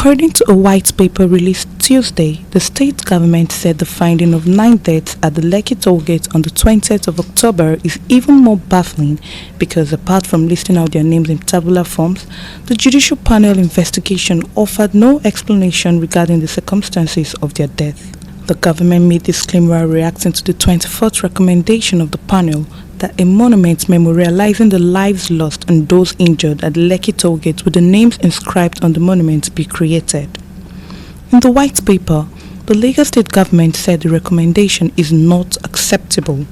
According to a white paper released Tuesday, the state government said the finding of 9 deaths at the Lekki toll gate on the 20th of October is even more baffling because apart from listing out their names in tabular forms, the judicial panel investigation offered no explanation regarding the circumstances of their death. The government made this claim while reacting to the 24th recommendation of the panel that a monument memorializing the lives lost and those injured at the Lekki toll gate with the names inscribed on the monument be created. In the white paper, the Lagos state government said the recommendation is not acceptable.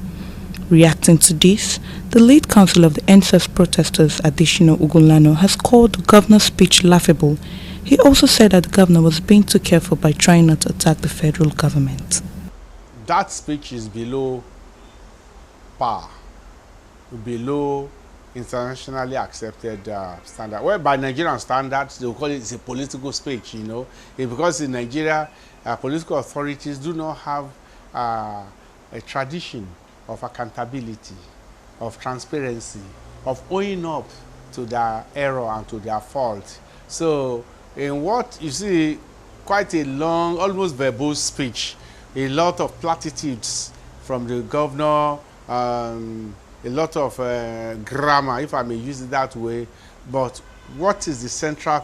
Reacting to this, the lead counsel of the NSAS protesters, Adesina Ogunlana, has called the governor's speech laughable. He also said that the governor was being too careful by trying not to attack the federal government. That speech is below par, below internationally accepted standard. Well, by Nigerian standards, they will call it a political speech, because in Nigeria, political authorities do not have a tradition of accountability, of transparency, of owning up to their error and to their fault. So, in what you see, quite a long, almost verbose speech, a lot of platitudes from the governor, a lot of grammar, if I may use it that way. But what is the central,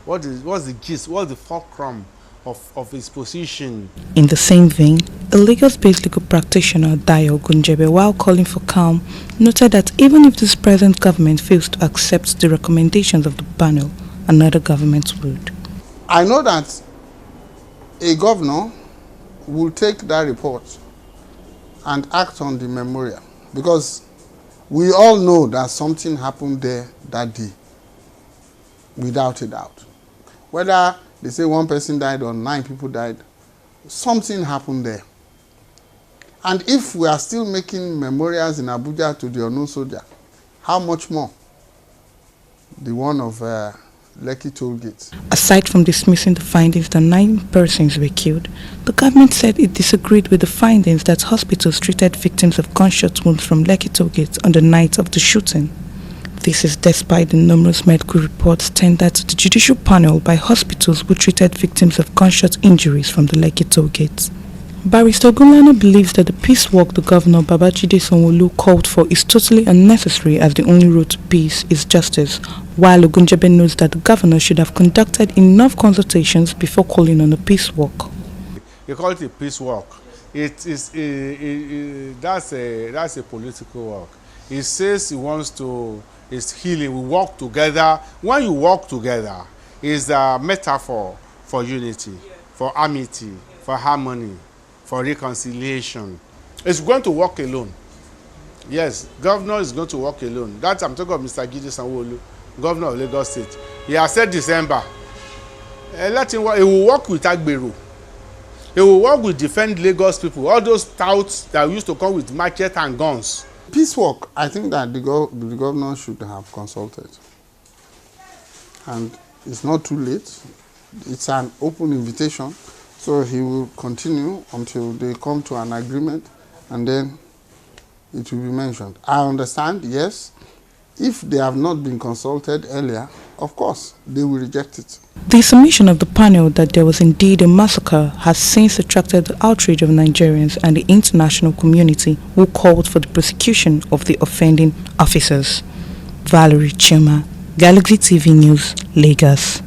what's the gist, what's the fulcrum of his position? In the same vein, a Lagos-based legal practitioner, Dayo Gunjebe, while calling for calm, noted that even if this present government fails to accept the recommendations of the panel, another government would. I know that a governor will take that report and act on the memorial, because we all know that something happened there that day, without a doubt. Whether they say 1 person died or 9 people died, something happened there. And if we are still making memorials in Abuja to the unknown soldier, how much more the one of Lekki toll gate? Aside from dismissing the findings that 9 persons were killed, the government said it disagreed with the findings that hospitals treated victims of gunshot wounds from Lekki toll gate on the night of the shooting. This is despite the numerous medical reports tendered to the judicial panel by hospitals who treated victims of gunshot injuries from the Lekki toll gate. Barrister Ogunlana believes that the peace walk the governor Babajide Sanwo-Olu called for is totally unnecessary, as the only road to peace is justice, while Ogunjebe knows that the governor should have conducted enough consultations before calling on a peace walk. You call it a peace walk. That's a political walk. He says he wants to, it's healing. We walk together. When you walk together, it's a metaphor for unity, for amity, for harmony, for reconciliation. It's going to walk alone. Yes, governor is going to walk alone. That I'm talking of Mr. Jide Sanwo-Olu, governor of Lagos State. He has said December. Let him walk. He will work with Agbero. He will work with defend Lagos people. All those touts that used to come with machete and guns. Peace walk, I think that the governor should have consulted. And it's not too late. It's an open invitation. So he will continue until they come to an agreement, and then it will be mentioned. I understand, yes. If they have not been consulted earlier, of course, they will reject it. The submission of the panel that there was indeed a massacre has since attracted the outrage of Nigerians and the international community, who called for the prosecution of the offending officers. Valerie Chima, Galaxy TV News, Lagos.